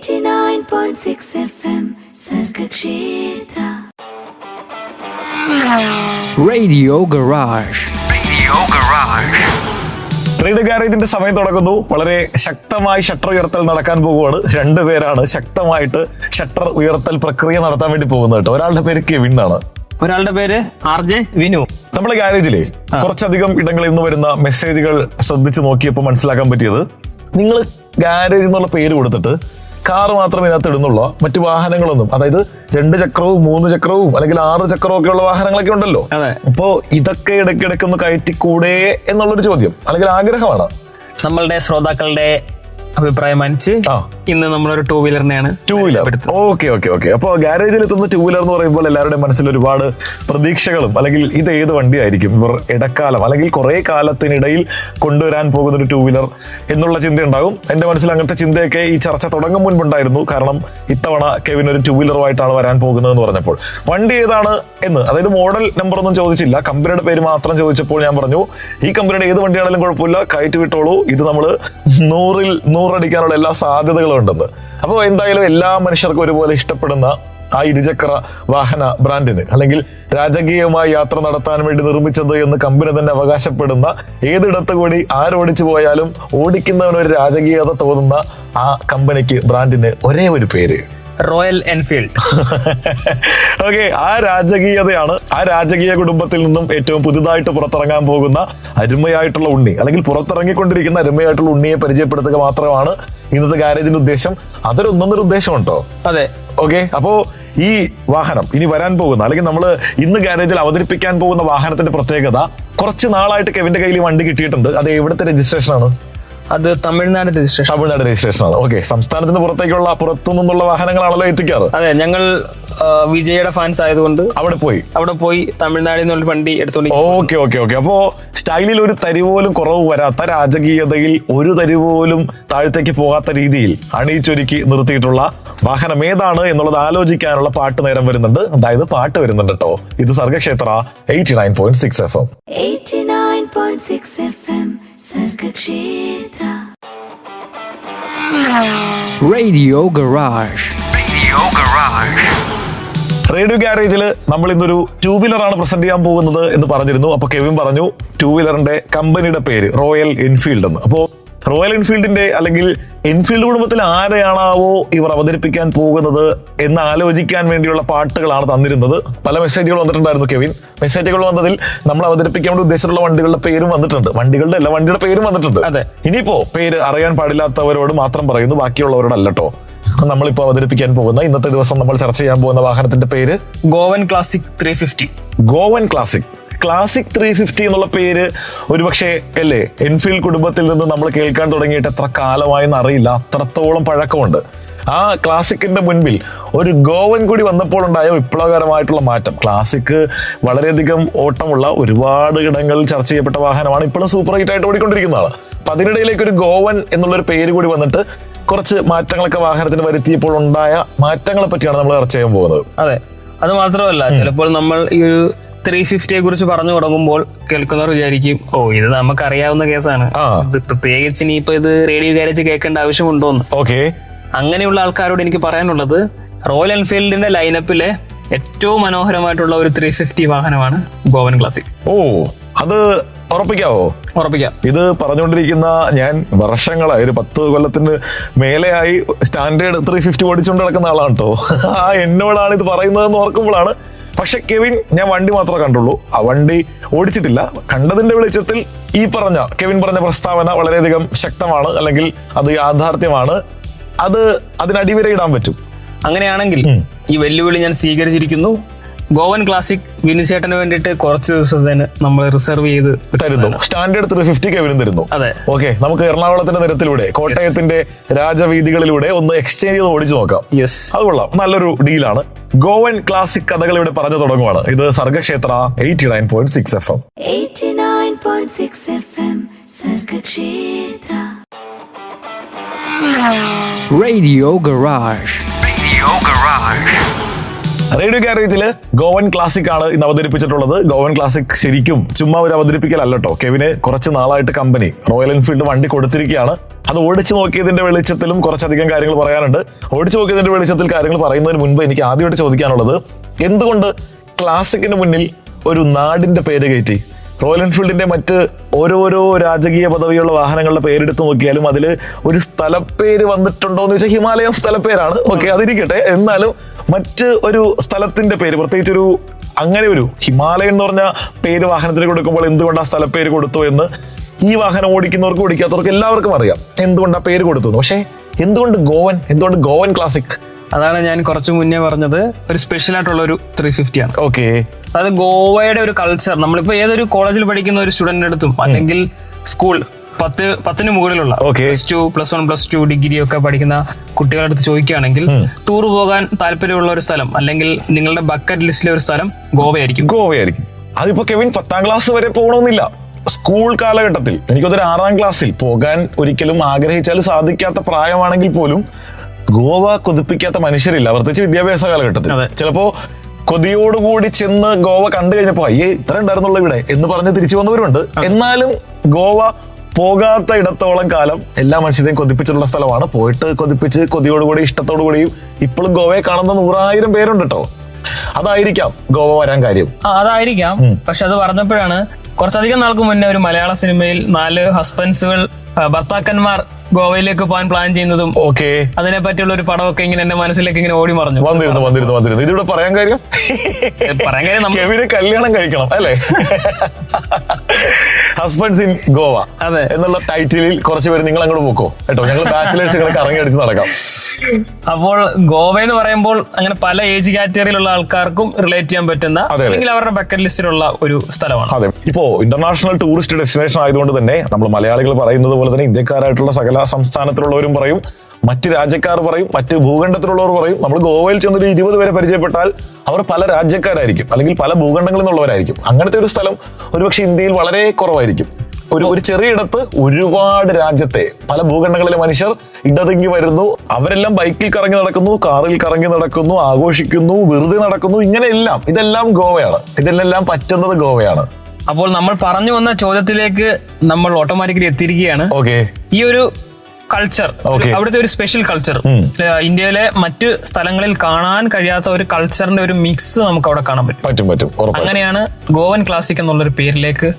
89.6 FM Sargakshetra Radio Garage. Radio ഗാരേജിന്റെ സമയം തുടങ്ങുന്നു. വളരെ ശക്തമായി ഷട്ടർ ഉയർത്തൽ നടക്കാൻ പോകുവാണ്. രണ്ടുപേരാണ് ശക്തമായിട്ട് ഷട്ടർ ഉയർത്തൽ പ്രക്രിയ നടത്താൻ വേണ്ടി പോകുന്നത് കേട്ടോ. ഒരാളുടെ പേര് കെവിൻ ആണ്, ഒരാളുടെ പേര് RJ വിനു. നമ്മളെ ഗാരേജിലെ കുറച്ചധികം ഇടങ്ങളിൽ നിന്ന് വരുന്ന മെസ്സേജുകൾ ശ്രദ്ധിച്ചു നോക്കിയപ്പോൾ മനസ്സിലാക്കാൻ പറ്റിയത്, നിങ്ങൾ ഗാരേജ് എന്നുള്ള പേര് കൊടുത്തിട്ട് കാറ് മാത്രമേ ഇതിനകത്ത് ഇടുന്നുള്ളൂ, മറ്റു വാഹനങ്ങളൊന്നും, അതായത് 2 ചക്രവും 3 ചക്രവും അല്ലെങ്കിൽ 6 ചക്രവും ഒക്കെ ഉള്ള വാഹനങ്ങളൊക്കെ ഉണ്ടല്ലോ. അപ്പോ ഇതൊക്കെ ഇടയ്ക്കിടയ്ക്കൊന്ന് കയറ്റിക്കൂടെ എന്നുള്ളൊരു ചോദ്യം അല്ലെങ്കിൽ ആഗ്രഹമാണ്. നമ്മളുടെ ശ്രോതാക്കളുടെ അഭിപ്രായം അനുസരിച്ച് ഇന്ന് നമ്മളൊരു 2 വീലറിനെയാണ്. 2 വീലർ, ഓക്കെ. അപ്പൊ ഗാരേജിൽ എത്തുന്ന 2 വീലർ എന്ന് പറയുമ്പോൾ എല്ലാവരുടെയും മനസ്സിൽ ഒരുപാട് പ്രതീക്ഷകളും, അല്ലെങ്കിൽ ഇത് ഏത് വണ്ടിയായിരിക്കും ഇവർ ഇടക്കാലം അല്ലെങ്കിൽ കുറെ കാലത്തിനിടയിൽ കൊണ്ടുവരാൻ പോകുന്ന ഒരു 2 വീലർ എന്നുള്ള ചിന്ത ഉണ്ടാകും. എന്റെ മനസ്സിൽ അങ്ങനത്തെ ചിന്തയൊക്കെ ഈ ചർച്ച തുടങ്ങും മുൻപുണ്ടായിരുന്നു. കാരണം ഇത്തവണ കെവിൻ ഒരു 2 വീലറുമായിട്ടാണ് വരാൻ പോകുന്നതെന്ന് പറഞ്ഞപ്പോൾ വണ്ടി ഏതാണ് എന്ന്, അതായത് മോഡൽ നമ്പർ ഒന്നും ചോദിച്ചില്ല, കമ്പനിയുടെ പേര് മാത്രം ചോദിച്ചപ്പോൾ ഞാൻ പറഞ്ഞു ഈ കമ്പനിയുടെ ഏത് വണ്ടിയാണെങ്കിലും കുഴപ്പമില്ല, കയറ്റി വിട്ടോളൂ, ഇത് നമ്മൾ 100-ൽ 100 അടിക്കാനുള്ള എല്ലാ സാധ്യതകളും ഉണ്ടെന്ന്. അപ്പോൾ എന്തായാലും എല്ലാ മനുഷ്യർക്കും ഒരുപോലെ ഇഷ്ടപ്പെടുന്ന ആ ഇരുചക്ര വാഹന ബ്രാൻഡിന്, അല്ലെങ്കിൽ രാജകീയമായി യാത്ര നടത്താൻ വേണ്ടി നിർമ്മിച്ചത് എന്ന് കമ്പനി തന്നെ അവകാശപ്പെടുന്ന, ഏതിടത്ത് കൂടി ആരോടിച്ചു പോയാലും ഓടിക്കുന്നവനൊരു രാജകീയത തോന്നുന്ന ആ കമ്പനിക്ക്, ബ്രാൻഡിന് ഒരേ ഒരു പേര്, റോയൽ എൻഫീൽഡ്. ഓക്കെ, ആ രാജകീയതയാണ്. ആ രാജകീയ കുടുംബത്തിൽ നിന്നും ഏറ്റവും പുതുതായിട്ട് പുറത്തിറങ്ങാൻ പോകുന്ന അരുമയായിട്ടുള്ള ഉണ്ണി, അല്ലെങ്കിൽ പുറത്തിറങ്ങിക്കൊണ്ടിരിക്കുന്ന അരുമയായിട്ടുള്ള ഉണ്ണിയെ പരിചയപ്പെടുത്തുക മാത്രമാണ് ഇന്നത്തെ ഗാരേജിന്റെ ഉദ്ദേശം. അതൊരു ഒന്നൊന്നൊരു ഉദ്ദേശം കേട്ടോ. അതെ, ഓക്കെ. അപ്പോ ഈ വാഹനം ഇനി വരാൻ പോകുന്ന, അല്ലെങ്കിൽ നമ്മൾ ഇന്ന് ഗാരേജിൽ അവതരിപ്പിക്കാൻ പോകുന്ന വാഹനത്തിന്റെ പ്രത്യേകത, കുറച്ച് നാളായിട്ട് കെവിന്റെ കയ്യിൽ വണ്ടി കിട്ടിയിട്ടുണ്ട്. അത് എവിടുത്തെ രജിസ്ട്രേഷൻ ആണ്? അത് തമിഴ്നാട് രജിസ്ട്രേഷൻ ആണ്. ഓക്കെ, സംസ്ഥാനത്തിന് പുറത്തേക്കുള്ള, പുറത്തു നിന്നുള്ള വാഹനങ്ങളാണല്ലോ എത്തിക്കാറ്. അതെ, ഞങ്ങൾ വിജയുടെ ഫാൻസ് ആയതുകൊണ്ട് അവിടെ പോയി തമിഴ്നാടിൽ നിന്നുള്ള വണ്ടി എടുത്തോണ്ട്. ഓക്കെ. അപ്പോ സ്റ്റൈലിൽ ഒരു തരി പോലും കുറവ് വരാത്ത, രാജകീയതയിൽ ഒരു തരി പോലും താഴത്തേക്ക് പോകാത്ത രീതിയിൽ അണിയിച്ചൊരുക്കി നിർത്തിയിട്ടുള്ള വാഹനം ഏതാണ് എന്നുള്ളത് ആലോചിക്കാനുള്ള പാട്ട് നേരം വരുന്നുണ്ട്. അതായത് പാട്ട് വരുന്നുണ്ട് കേട്ടോ. ഇത് Sargakshetra 89.6 FM. 89.6 FM Sargakshetra Radio Garage. Radio ഗാരേജിൽ നമ്മൾ ഇന്നൊരു 2 വീലറാണ് പ്രസന്റ് ചെയ്യാൻ പോകുന്നത് എന്ന് പറഞ്ഞിരുന്നു. അപ്പൊ കെവിൻ പറഞ്ഞു 2 വീലറിന്റെ കമ്പനിയുടെ പേര് റോയൽ എൻഫീൽഡ് എന്ന്. അപ്പോ റോയൽ എൻഫീൽഡിന്റെ, അല്ലെങ്കിൽ എൻഫീൽഡ് കുടുംബത്തിൽ ആരെയാണാവോ ഇവർ അവതരിപ്പിക്കാൻ പോകുന്നത് എന്ന് ആലോചിക്കാൻ വേണ്ടിയുള്ള പാട്ടുകളാണ് തന്നിരുന്നത്. പല മെസ്സേജുകൾ വന്നിട്ടുണ്ടായിരുന്നു കെവിൻ. മെസ്സേജുകൾ വന്നതിൽ നമ്മൾ അവതരിപ്പിക്കാൻ വേണ്ടി ഉദ്ദേശിച്ചിട്ടുള്ള വണ്ടികളുടെ പേരും വന്നിട്ടുണ്ട്, വണ്ടിയുടെ പേരും വന്നിട്ടുണ്ട്. അതെ, ഇനിയിപ്പോ പേര് അറിയാൻ പാടില്ലാത്തവരോട് മാത്രം പറയുന്നു, ബാക്കിയുള്ളവരോടല്ല കേട്ടോ. നമ്മളിപ്പോ അവതരിപ്പിക്കാൻ പോകുന്ന, ഇന്നത്തെ ദിവസം നമ്മൾ ചർച്ച ചെയ്യാൻ പോകുന്ന വാഹനത്തിന്റെ പേര് ഗോവൻ ക്ലാസിക് 350. ഗോവൻ ക്ലാസിക് 350 എന്നുള്ള പേര് ഒരുപക്ഷെ അല്ലേ എൻഫീൽഡ് കുടുംബത്തിൽ നിന്ന് നമ്മൾ കേൾക്കാൻ തുടങ്ങിയിട്ട് എത്ര കാലമായെന്ന് അറിയില്ല, അത്രത്തോളം പഴക്കമുണ്ട്. ആ ക്ലാസിക്കിന്റെ മുൻപിൽ ഒരു ഗോവൻ കൂടി വന്നപ്പോൾ ഉണ്ടായ വിപ്ലവകരമായിട്ടുള്ള മാറ്റം. ക്ലാസിക് വളരെയധികം ഓട്ടമുള്ള, ഒരുപാട് ഇടങ്ങളിൽ ചർച്ച ചെയ്യപ്പെട്ട വാഹനമാണ്, ഇപ്പോഴും സൂപ്പർ ഹിറ്റ് ആയിട്ട് ഓടിക്കൊണ്ടിരിക്കുന്നതാണ്. അപ്പൊ അതിനിടയിലേക്ക് ഒരു ഗോവൻ എന്നുള്ളൊരു പേര് കൂടി വന്നിട്ട് കുറച്ച് മാറ്റങ്ങളൊക്കെ വാഹനത്തിന് വരുത്തിയപ്പോൾ ഉണ്ടായ മാറ്റങ്ങളെ പറ്റിയാണ് നമ്മൾ ചർച്ച ചെയ്യാൻ പോകുന്നത്. അതെ, അത് മാത്രമല്ല, ചിലപ്പോൾ നമ്മൾ ഈ 350യെ കുറിച്ച് പറഞ്ഞു തുടങ്ങുമ്പോൾ കേൾക്കുന്നവർ വിചാരിക്കും, ഇത് നമുക്കറിയാവുന്ന കേസാണ്, ഇത് പ്രത്യേകിച്ച് ഇനിയിപ്പോ ഇത് റേഡിയോ ഗാരേജ് കേൾക്കേണ്ട ആവശ്യമുണ്ടോന്ന്. ഓക്കെ, അങ്ങനെയുള്ള ആൾക്കാരോട് എനിക്ക് പറയാനുള്ളത്, റോയൽ എൻഫീൽഡിന്റെ ലൈനപ്പിലെ ഏറ്റവും മനോഹരമായിട്ടുള്ള ഒരു 350 വാഹനമാണ് ഗോവൻ ക്ലാസിക്. അത് ഉറപ്പിക്കാം. ഇത് പറഞ്ഞുകൊണ്ടിരിക്കുന്ന ഞാൻ വർഷങ്ങളായി, ഒരു 10 കൊല്ലത്തിന് മേലെയായി സ്റ്റാൻഡേർഡ് 350 ഓടിച്ചുകൊണ്ട് നടക്കുന്ന ആളാണ് കേട്ടോ. എന്നോടാണ് ഇത് പറയുന്നതെന്ന് ഓർക്കുമ്പോഴാണ്. പക്ഷെ കെവിൻ, ഞാൻ വണ്ടി മാത്രമേ കണ്ടുള്ളൂ, ആ വണ്ടി ഓടിച്ചിട്ടില്ല. കണ്ടതിന്റെ വെളിച്ചത്തിൽ കെവിൻ പറഞ്ഞ പ്രസ്താവന വളരെയധികം ശക്തമാണ്, അല്ലെങ്കിൽ അത് യാഥാർത്ഥ്യമാണ്. അതിനടിവരയിടാൻ പറ്റും. അങ്ങനെയാണെങ്കിൽ ഈ വെല്ലുവിളി ഞാൻ സ്വീകരിച്ചിരിക്കുന്നു. ഗോവൻ ക്ലാസിക് വിനുചേട്ടന് വേണ്ടിയിട്ട് കുറച്ച് ദിവസത്തിന് നമ്മൾ റിസർവ് ചെയ്ത് തരുന്നു. സ്റ്റാൻഡേർഡ് 350 കെവിനും തരുന്നു. അതെ, ഓക്കെ. നമുക്ക് എറണാകുളത്തിന്റെ നിരത്തിലൂടെ, കോട്ടയത്തിന്റെ രാജവീതികളിലൂടെ ഒന്ന് എക്സ്ചേഞ്ച് ചെയ്ത് ഓടിച്ചു നോക്കാം. യെസ്, അത് കൊള്ളാം, നല്ലൊരു ഡീലാണ്. ഗോവൻ ക്ലാസിക് കഥകൾ ഇവിടെ പറഞ്ഞു തുടങ്ങുവാണ്. ഇത് Sargakshetra 89.6 FM. 89.6 FM Sargakshetra Radio Garage. Radio ഗാരേജില് ഗോവൻ ക്ലാസിക് ആണ് ഇന്ന് അവതരിപ്പിച്ചിട്ടുള്ളത്. ഗോവൻ ക്ലാസിക് ശരിക്കും ചുമ്മാ ഒരു അവതരിപ്പിക്കലല്ലോ. കെവിന് കുറച്ച് നാളായിട്ട് കമ്പനി റോയൽ എൻഫീൽഡ് വണ്ടി കൊടുത്തിരിക്കുകയാണ്. അത് ഓടിച്ചു നോക്കിയതിന്റെ വെളിച്ചത്തിലും കുറച്ചധികം കാര്യങ്ങൾ പറയാനുണ്ട്. ഓടിച്ചു നോക്കിയതിന്റെ വെളിച്ചത്തിൽ കാര്യങ്ങൾ പറയുന്നതിന് മുൻപ് എനിക്ക് ആദ്യമായിട്ട് ചോദിക്കാനുള്ളത്, എന്തുകൊണ്ട് ക്ലാസിക്കിന് മുന്നിൽ ഒരു നാടിന്റെ പേര് കയറ്റി? റോയൽ എൻഫീൽഡിന്റെ മറ്റ് ഓരോരോ രാജകീയ പദവിയുള്ള വാഹനങ്ങളുടെ പേരെടുത്ത് നോക്കിയാലും അതിൽ ഒരു സ്ഥലപ്പേര് വന്നിട്ടുണ്ടോ എന്ന് ചോദിച്ചാൽ ഹിമാലയം സ്ഥലപ്പേരാണ്. ഓക്കെ, അതിരിക്കട്ടെ. എന്നാലും മറ്റ് ഒരു സ്ഥലത്തിന്റെ പേര്, പ്രത്യേകിച്ചൊരു അങ്ങനെ ഒരു ഹിമാലയം എന്ന് പറഞ്ഞ പേര് വാഹനത്തിന് കൊടുക്കുമ്പോൾ എന്തുകൊണ്ട് ആ സ്ഥലപ്പേര് കൊടുത്തു എന്ന് ഈ വാഹനം ഓടിക്കുന്നവർക്കും ഓടിക്കാത്തവർക്കും എല്ലാവർക്കും അറിയാം എന്തുകൊണ്ട് ആ പേര് കൊടുത്തു. പക്ഷേ എന്തുകൊണ്ട് ഗോവൻ ക്ലാസിക്? അതാണ് ഞാൻ കുറച്ച് മുന്നേ പറഞ്ഞത്, ഒരു സ്പെഷ്യൽ ആയിട്ടുള്ള ഒരു 350 ആണ്. ഓക്കെ, അത് ഗോവയുടെ ഒരു കൾച്ചർ. നമ്മളിപ്പോ ഏതൊരു കോളേജിൽ പഠിക്കുന്ന ഒരു സ്റ്റുഡന്റിന്റെ അടുത്തും അല്ലെങ്കിൽ സ്കൂൾ 10 മുകളിലുള്ള +2, +1, +2 ഡിഗ്രി ഒക്കെ പഠിക്കുന്ന കുട്ടികളുടെ അടുത്ത് ചോദിക്കുകയാണെങ്കിൽ ടൂർ പോകാൻ താല്പര്യമുള്ള ഒരു സ്ഥലം അല്ലെങ്കിൽ നിങ്ങളുടെ ബക്കറ്റ് ലിസ്റ്റിലെ ഒരു സ്ഥലം ഗോവയായിരിക്കും. അതിപ്പോ കെവിൻ 10ാം ക്ലാസ് വരെ പോകണമെന്നില്ല. സ്കൂൾ കാലഘട്ടത്തിൽ എനിക്കൊരു 6ാം ക്ലാസ്സിൽ പോകാൻ ഒരിക്കലും ആഗ്രഹിച്ചാൽ സാധിക്കാത്ത പ്രായമാണെങ്കിൽ പോലും ഗോവ കൊതിപ്പിക്കാത്ത മനുഷ്യരില്ല, പ്രത്യേകിച്ച് വിദ്യാഭ്യാസ കാലഘട്ടത്തിൽ. ചിലപ്പോ കൊതിയോടുകൂടി ചെന്ന് ഗോവ കണ്ടു കഴിഞ്ഞപ്പോ അയ്യേ ഇത്ര ഉണ്ടായിരുന്നുള്ള ഇവിടെ എന്ന് പറഞ്ഞ് തിരിച്ചു വന്നവരുണ്ട്. എന്നാലും ഗോവ പോകാത്ത ഇടത്തോളം കാലം എല്ലാ മനുഷ്യരെയും കൊതിപ്പിച്ചിട്ടുള്ള സ്ഥലമാണ്. പോയിട്ട് കൊതിപ്പിച്ച് കൊതിയോടുകൂടി ഇഷ്ടത്തോടുകൂടിയും ഇപ്പോഴും ഗോവയെ കാണുന്ന 100,000 പേരുണ്ട് കേട്ടോ. അതായിരിക്കാം ഗോവ വരാൻ കാര്യം. അതായിരിക്കാം. പക്ഷെ അത് പറഞ്ഞപ്പോഴാണ് കുറച്ചധികം നാൾക്ക് മുന്നേ ഒരു മലയാള സിനിമയിൽ 4 ഹസ്ബൻഡ്സുകൾ, ഭർത്താക്കന്മാർ ഗോവയിലേക്ക് പോകാൻ പ്ലാൻ ചെയ്യുന്നതും അതിനെ പറ്റിയുള്ള ഒരു പടമൊക്കെ ഇങ്ങനെ എന്റെ മനസ്സിലേക്ക് ഇങ്ങനെ ഓടി വന്നിരുന്നു. ഇതിവിടെ പറയാൻ കാര്യം കെവിന് കല്യാണം കഴിക്കണം അല്ലേ? ഹസ്ബൻഡ്സ് ഇൻ ഗോവ എന്നുള്ള ടൈറ്റിലിൽ കുറച്ച് പേര് നിങ്ങൾ അങ്ങോട്ട് പോക്കോ കേട്ടോ, ഞങ്ങൾ ബാച്ചിലേഴ്സ് കറങ്ങി അടിച്ച് നടക്കാം. അപ്പോൾ ഗോവ എന്ന് പറയുമ്പോൾ അങ്ങനെ പല ഏജ് കാറ്റഗറിയിലുള്ള ആൾക്കാർക്കും റിലേറ്റ് ചെയ്യാൻ പറ്റുന്ന അല്ലെങ്കിൽ അവരുടെ ബക്കറ്റ് ലിസ്റ്റിലുള്ള ഒരു സ്ഥലമാണ്. അതെ, ഇപ്പോ ഇന്റർനാഷണൽ ടൂറിസ്റ്റ് ഡെസ്റ്റിനേഷൻ ആയതുകൊണ്ട് തന്നെ നമ്മൾ മലയാളികൾ പറയുന്നത് പോലെ തന്നെ ഇന്ത്യക്കാരായിട്ടുള്ള സകല സംസ്ഥാനത്തിലുള്ളവരും പറയും, മറ്റ് രാജ്യക്കാർ പറയും, മറ്റ് ഭൂഖണ്ഡത്തിലുള്ളവർ പറയും. നമ്മൾ ഗോവയിൽ ചെന്നൊരു 20 പേരെ പരിചയപ്പെട്ടാൽ അവർ പല രാജ്യക്കാരായിരിക്കും അല്ലെങ്കിൽ പല ഭൂഖണ്ഡങ്ങളിൽ നിന്നുള്ളവരായിരിക്കും. അങ്ങനത്തെ ഒരു സ്ഥലം ഒരുപക്ഷെ ഇന്ത്യയിൽ വളരെ കുറവായിരിക്കും. ഒരു ചെറിയിടത്ത് ഒരുപാട് രാജ്യത്തെ പല ഭൂഖണ്ഡങ്ങളിലെ മനുഷ്യർ ഇടതിങ്ങി വരുന്നു. അവരെല്ലാം ബൈക്കിൽ കറങ്ങി നടക്കുന്നു, കാറിൽ കറങ്ങി നടക്കുന്നു, ആഘോഷിക്കുന്നു, വെറുതെ നടക്കുന്നു. ഇതെല്ലാം ഗോവയാണ്. ഇതിനെല്ലാം പറ്റുന്നത് ഗോവയാണ്. അപ്പോൾ നമ്മൾ പറഞ്ഞു വന്ന ചോദ്യത്തിലേക്ക് നമ്മൾ ഓട്ടോമാറ്റിക്കലി എത്തിയിരിക്കുകയാണ്. ഈ ഒരു കൾച്ചർ, അവിടുത്തെ ഒരു സ്പെഷ്യൽ കൾച്ചർ, ഇന്ത്യയിലെ മറ്റ് സ്ഥലങ്ങളിൽ കാണാൻ കഴിയാത്ത ഒരു കൾച്ചറിന്റെ ഒരു മിക്സ് നമുക്ക് അവിടെ കാണാൻ പറ്റും. അങ്ങനെയാണ് ഗോവൻ ക്ലാസിക് എന്നുള്ളൊരു പേരിലേക്ക്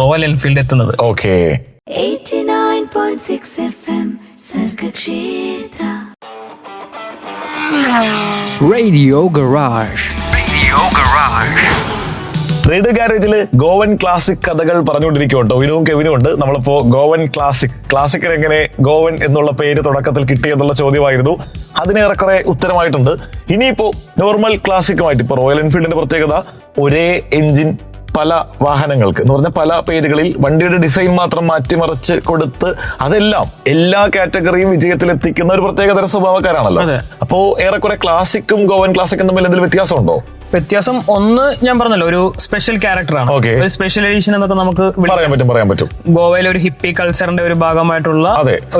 റോയൽ എൻഫീൽഡ് എത്തുന്നത്. 89.6 FM Sargakshetra Radio Garage. Radio ഗാരേജില് ഗോവൻ ക്ലാസിക് കഥകൾ പറഞ്ഞുകൊണ്ടിരിക്കും കേട്ടോ. വിനുവും കെവിനും ഉണ്ട്. നമ്മളിപ്പോ ഗോവൻ ക്ലാസിക്കിന് എങ്ങനെ ഗോവൻ എന്നുള്ള പേര് തുടക്കത്തിൽ കിട്ടിയെന്നുള്ള ചോദ്യമായിരുന്നു. അതിനേറെക്കുറെ ഉത്തരമായിട്ടുണ്ട്. ഇനിയിപ്പോ നോർമൽ ക്ലാസിക്കുമായിട്ട് ഇപ്പൊ റോയൽ എൻഫീൽഡിന്റെ പ്രത്യേകത ഒരേ എഞ്ചിൻ പല വാഹനങ്ങൾക്ക് എന്ന് പറഞ്ഞാൽ പല പേരുകളിൽ വണ്ടിയുടെ ഡിസൈൻ മാത്രം മാറ്റിമറിച്ച് കൊടുത്ത് അതെല്ലാം എല്ലാ കാറ്റഗറിയും വിജയത്തിലെത്തിക്കുന്ന ഒരു പ്രത്യേകതര സ്വഭാവക്കാരാണല്ലോ. അപ്പോ ഏറെക്കുറെ ക്ലാസിക്കും ഗോവൻ ക്ലാസിക്കും തമ്മിൽ എന്തെങ്കിലും വ്യത്യാസമുണ്ടോ? വ്യത്യാസം ഒന്ന് ഞാൻ പറഞ്ഞല്ലോ, ഒരു സ്പെഷ്യൽ ക്യാരക്ടറാണ്. ഒരു സ്പെഷ്യൽ എഡിഷൻ എന്നൊക്കെ നമുക്ക് പറയാൻ പറ്റും. ഗോവയിലെ ഒരു ഹിപ്പി കൾച്ചറിന്റെ ഒരു ഭാഗമായിട്ടുള്ള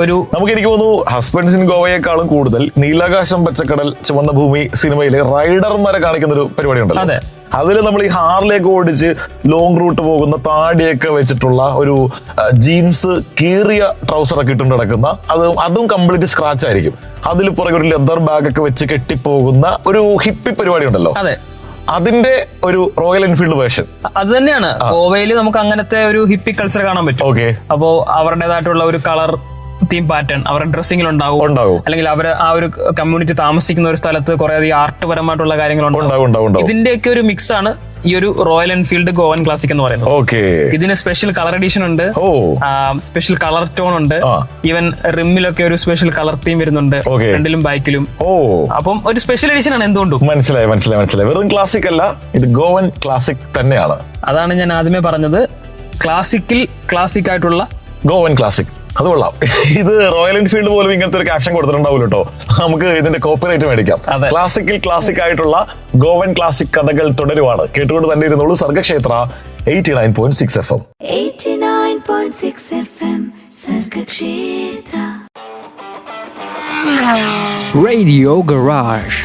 ഒരു നമുക്ക് എനിക്ക് തോന്നുന്നു ഹസ്ബൻഡ്സ് ഇൻ ഗോവയെക്കാളും കൂടുതൽ നീലാകാശം പച്ചക്കടൽ ചുവന്ന ഭൂമി സിനിമയിലെ റൈഡർമാരെ കാണിക്കുന്ന ഒരു പരിപാടി ഉണ്ടല്ലോ. അതിൽ നമ്മൾ ഈ ഹാറിലേക്ക് ഓടിച്ച് ലോങ് റൂട്ട് പോകുന്ന താടിയൊക്കെ വെച്ചിട്ടുള്ള ഒരു ജീൻസ് കീറിയ ട്രൗസറൊക്കെ ഇട്ടുകൊണ്ട് നടക്കുന്ന അതും കംപ്ലീറ്റ് സ്ക്രാച്ച് ആയിരിക്കും. അതിൽ പുറകെ ഒരു ലെതർ ബാഗ് ഒക്കെ വെച്ച് കെട്ടിപ്പോകുന്ന ഒരു ഹിപ്പി പരിപാടി ഉണ്ടല്ലോ. അതിന്റെ ഒരു റോയൽ എൻഫീൽഡ് വേർഷൻ അത് തന്നെയാണ്. ഗോവയിൽ നമുക്ക് അങ്ങനത്തെ ഒരു ഹിപ്പി കൾച്ചർ കാണാൻ പറ്റും. അപ്പോ അവരുടേതായിട്ടുള്ള ഒരു കളർ തീം പാറ്റേൺ അവരുടെ ഡ്രസ്സിംഗിൽ ഉണ്ടാവും. അല്ലെങ്കിൽ അവർ ആ ഒരു കമ്മ്യൂണിറ്റി താമസിക്കുന്ന ഒരു സ്ഥലത്ത് കുറെ അധികം ആർട്ട് പരമായിട്ടുള്ള കാര്യങ്ങളുണ്ടാവും. ഇതിന്റെയൊക്കെ ഒരു മിക്സ് ആണ് ഈ ഒരു റോയൽ എൻഫീൽഡ് ഗോവൻ ക്ലാസിക് എന്ന് പറയുന്നത്. ഇതിന് സ്പെഷ്യൽ കളർ എഡിഷൻ ഉണ്ട്, സ്പെഷ്യൽ കളർ ടോൺ ഉണ്ട്, ഈവൻ റിമ്മിലൊക്കെ ഒരു സ്പെഷ്യൽ കളർ തീം വരുന്നുണ്ട് ഫ്രണ്ടിലും ബാക്കിലും. അപ്പം ഒരു സ്പെഷ്യൽ എഡിഷൻ ആണ്. എന്തുകൊണ്ടും മനസ്സിലായി. വെറും ക്ലാസിക് അല്ല, ഇത് ഗോവൻ ക്ലാസിക് തന്നെയാണ്. അതാണ് ഞാൻ ആദ്യമേ പറഞ്ഞത്, ക്ലാസിക് ആയിട്ടുള്ള ഗോവൻ ക്ലാസിക്. അത് കൊള്ളാം. ഇത് റോയൽ എൻഫീൽഡ് പോലും ഇങ്ങനത്തെ ഒരു ക്യാപ്ഷൻ കൊടുത്തിട്ടുണ്ടാവില്ല കേട്ടോ. നമുക്ക് ഇതിന്റെ കോപ്പിറൈറ്റ് മേടിക്കാം. ക്ലാസിക് ആയിട്ടുള്ള ഗോവൻ ക്ലാസിക് കഥകൾ തുടരുവാണ്. കേട്ടുകൊണ്ട് തന്നെ ഇരുന്നോളൂ. Sargakshetra 89.6 FM. 89.6 FM Sargakshetra. Radio Garage.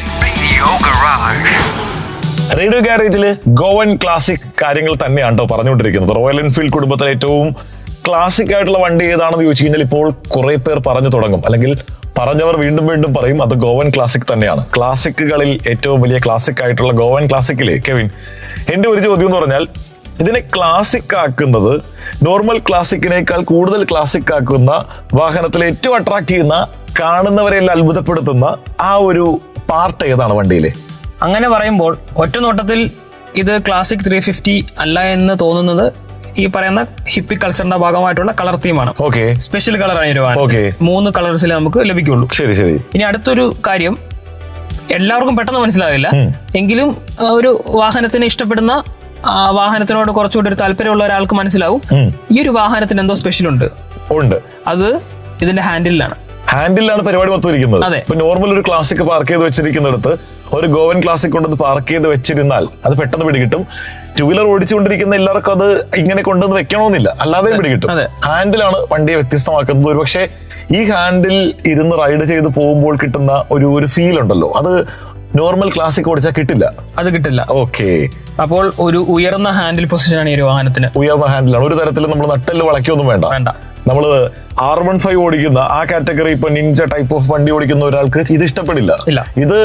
Radio ഗാരേജില് ഗോവൻ ക്ലാസിക് കാര്യങ്ങൾ തന്നെയാണ് കേട്ടോ പറഞ്ഞുകൊണ്ടിരിക്കുന്നത്. റോയൽ എൻഫീൽഡ് കുടുംബത്തിലെ ഏറ്റവും ക്ലാസിക് ആയിട്ടുള്ള വണ്ടി ഏതാണെന്ന് ചോദിച്ചു കഴിഞ്ഞാൽ ഇപ്പോൾ കുറെ പേർ പറഞ്ഞു തുടങ്ങും, അല്ലെങ്കിൽ പറഞ്ഞവർ വീണ്ടും വീണ്ടും പറയും അത് ഗോവൻ ക്ലാസിക് തന്നെയാണ്. ക്ലാസിക്കുകളിൽ ഏറ്റവും വലിയ ക്ലാസിക് ആയിട്ടുള്ള ഗോവൻ ക്ലാസിക്കിലെ കെവിൻ, എന്റെ ഒരു ചോദ്യം എന്ന് പറഞ്ഞാൽ ഇതിനെ ക്ലാസിക് ആക്കുന്നത്, നോർമൽ ക്ലാസിക്കിനേക്കാൾ കൂടുതൽ ക്ലാസിക് ആക്കുന്ന, വാഹനത്തിൽ ഏറ്റവും അട്രാക്ട് ചെയ്യുന്ന, കാണുന്നവരെല്ലാം അത്ഭുതപ്പെടുത്തുന്ന ആ ഒരു പാർട്ട് ഏതാണ് വണ്ടിയിലെ? അങ്ങനെ പറയുമ്പോൾ ഒറ്റ നോട്ടത്തിൽ ഇത് ക്ലാസിക് 350 അല്ല എന്ന് തോന്നുന്നത് ഈ പറയുന്ന ഹിപ്പി കൾച്ചറിന്റെ ഭാഗമായിട്ടുള്ള കളർ തീമാണ്. ഓക്കെ, സ്പെഷ്യൽ കളറാണ് ഈ വാഹനം. 3 കളേഴ്സിൽ നമുക്ക് ലഭിക്കുള്ളൂ. ശരി ശരി. ഇനി അടുത്തൊരു കാര്യം, എല്ലാവർക്കും പെട്ടെന്ന് മനസ്സിലാവില്ല, എങ്കിലും ഒരു വാഹനത്തിന് ഇഷ്ടപ്പെടുന്ന, വാഹനത്തിനോട് കുറച്ചുകൂടി ഒരു താല്പര്യമുള്ള ഒരാൾക്ക് മനസ്സിലാവും ഈ ഒരു വാഹനത്തിന് എന്തോ സ്പെഷ്യൽ ഉണ്ട്. അത് ഇതിന്റെ ഹാൻഡിലാണ് പരിപാടി മൊത്തം ഇരിക്കുന്നത്. ഇപ്പൊ നോർമൽ ഒരു ക്ലാസിക് പാർക്ക് ചെയ്ത് വെച്ചിരിക്കുന്നിടത്ത് ഒരു ഗോവൻ ക്ലാസിക് കൊണ്ടുവന്ന് പാർക്ക് ചെയ്ത് വെച്ചിരുന്നാൽ അത് പെട്ടെന്ന് പിടികിട്ടും. ടൂ വീലർ ഓടിച്ചുകൊണ്ടിരിക്കുന്ന എല്ലാവർക്കും അത് ഇങ്ങനെ കൊണ്ടുവന്ന് വെക്കണമെന്നില്ല, അല്ലാതെ പിടികിട്ടും. ഹാൻഡിലാണ് വണ്ടിയെ വ്യത്യസ്തമാക്കുന്നത്. ഒരു പക്ഷേ ഈ ഹാൻഡിൽ ഇരുന്ന് റൈഡ് ചെയ്ത് പോകുമ്പോൾ കിട്ടുന്ന ഒരു ഫീൽ ഉണ്ടല്ലോ, അത് നോർമൽ ക്ലാസിക് ഓടിച്ചാൽ കിട്ടില്ല. ഓക്കെ, അപ്പോൾ ഒരു ഉയർന്ന ഹാൻഡിൽ പൊസിഷനാണ് ഈ ഒരു വാഹനത്തിന്. ഉയർന്ന ഹാൻഡിലാണ്. ഒരു തരത്തിൽ നമ്മൾ നട്ടെല്ല് വളയ്ക്കൊന്നും വേണ്ട. നമ്മള് R15 ഓടിക്കുന്ന ആ കാറ്റഗറി, ഇപ്പൊ നിഞ്ച ടൈപ്പ് ഓഫ് വണ്ടി ഓടിക്കുന്ന ഒരാൾക്ക് ഇത് ഇഷ്ടപ്പെടില്ല. ഇത്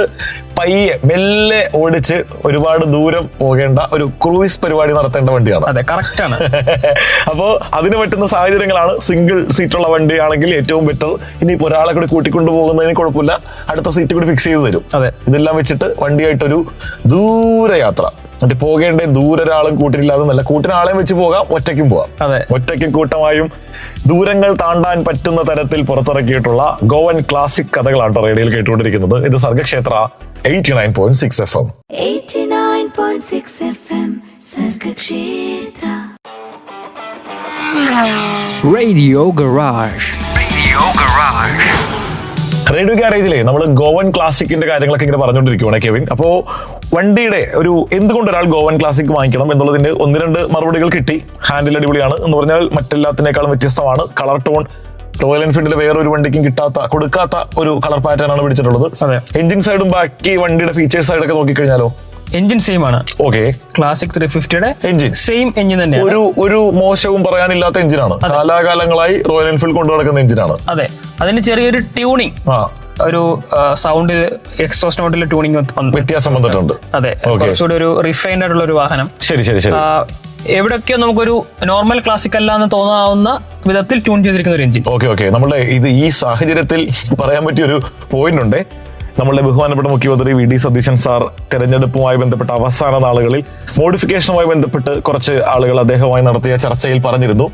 പയ്യെ മെല്ലെ ഓടിച്ച് ഒരുപാട് ദൂരം പോകേണ്ട ഒരു ക്രൂയിസ് പരിപാടി നടത്തേണ്ട വണ്ടിയാണ്. അതെ, കറക്റ്റ് ആണ്. അപ്പോ അതിന് പറ്റുന്ന സാഹചര്യങ്ങളാണ്. സിംഗിൾ സീറ്റുള്ള വണ്ടിയാണെങ്കിൽ ഏറ്റവും ബെറ്റർ. ഇനിയിപ്പോ ഒരാളെ കൂടി കൂട്ടിക്കൊണ്ടു പോകുന്നതിന് കുഴപ്പമില്ല, അടുത്ത സീറ്റ് കൂടി ഫിക്സ് ചെയ്ത് തരും. ഇതെല്ലാം വെച്ചിട്ട് വണ്ടിയായിട്ടൊരു ദൂരയാത്ര, എന്നിട്ട് പോകേണ്ട ദൂരെ ഒരാളും കൂട്ടില്ലാതെ നല്ല കൂട്ടിനാളെയും വെച്ച് പോകാം, ഒറ്റയ്ക്കും പോകാം. ഒറ്റയ്ക്കും കൂട്ടമായും ദൂരങ്ങൾ താണ്ടാൻ പറ്റുന്ന തരത്തിൽ പുറത്തിറക്കിയിട്ടുള്ള ഗോവൻ ക്ലാസിക് കഥകളാണ് റേഡിയോയിൽ കേട്ടുകൊണ്ടിരിക്കുന്നത്. ഇത് Sargakshetra 89.6 FM. 89.6 FM Sargakshetra. Radio Garage. Radio ഗാരേജിലെ നമ്മൾ ഗോവൻ ക്ലാസിക്കിന്റെ കാര്യങ്ങളൊക്കെ ഇങ്ങനെ പറഞ്ഞുകൊണ്ടിരിക്കുകയാണ് കെവിൻ. അപ്പോ വണ്ടിയുടെ ഒരു എന്തുകൊണ്ട് ഒരാൾ ഗോവൻ ക്ലാസിക് വാങ്ങിക്കണം എന്നുള്ളതിന്റെ 1-2 മറുപടികൾ കിട്ടി. ഹാൻഡിൽ അടിപൊളിയാണ് എന്ന് പറഞ്ഞാൽ മറ്റെല്ലാത്തിനേക്കാളും വ്യത്യസ്തമാണ്. കളർ ടോൺ റോയൽ എൻഫീൽഡിലെ വേറൊരു വണ്ടിക്കും കൊടുക്കാത്ത ഒരു കളർ പാറ്റേൺ ആണ് പിടിച്ചിട്ടുള്ളത്. എഞ്ചിൻ സൈഡും ബാക്കി വണ്ടിയുടെ ഫീച്ചേഴ്സ് സൈഡൊക്കെ നോക്കിക്കഴിഞ്ഞാലോ എഞ്ചിൻ സെയിം ആണ്. ഓക്കെ, ക്ലാസിക് 350യുടെ എഞ്ചിൻ സെയിം എഞ്ചിൻ തന്നെയാണ്. ഒരു മോശവും പറയാനില്ലാത്ത എഞ്ചിനാണ്. കാലാകാലങ്ങളായി റോയൽ എൻഫീൽഡ് കൊണ്ടു നടക്കുന്ന എഞ്ചിനാണ്. അതെ, അതിന് ചെറിയൊരു ട്യൂണിങ്, ഒരു സൗണ്ടിൽ എക്സോസ്റ്റ് നോട്ടിലെ ട്യൂണിങ് വ്യത്യാസം വന്നിട്ടുണ്ട്. അതെ, കുറച്ചുകൂടി ഒരു റിഫൈൻഡ് ആയിട്ടുള്ള ഒരു വാഹനം. ശരി ശരി ശരി. എവിടെയൊക്കെയോ നമുക്കൊരു നോർമൽ ക്ലാസിക് അല്ല എന്ന് തോന്നാവുന്ന വിധത്തിൽ ട്യൂൺ ചെയ്തിരിക്കുന്ന ഒരു എഞ്ചിൻ. ഓക്കെ, നമ്മുടെ ഈ സാഹചര്യത്തിൽ പറയാൻ പറ്റിയ ഒരു പോയിന്റ് ഉണ്ട്. നമ്മളുടെ ബഹുമാനപ്പെട്ട മുഖ്യമന്ത്രി വി ഡി സതീശൻ സാർ തെരഞ്ഞെടുപ്പുമായി ബന്ധപ്പെട്ട അവസാന നാളുകളിൽ മോഡിഫിക്കേഷനുമായി ബന്ധപ്പെട്ട് കുറച്ച് ആളുകൾ അദ്ദേഹവുമായി നടത്തിയ ചർച്ചയിൽ പറഞ്ഞിരുന്നു,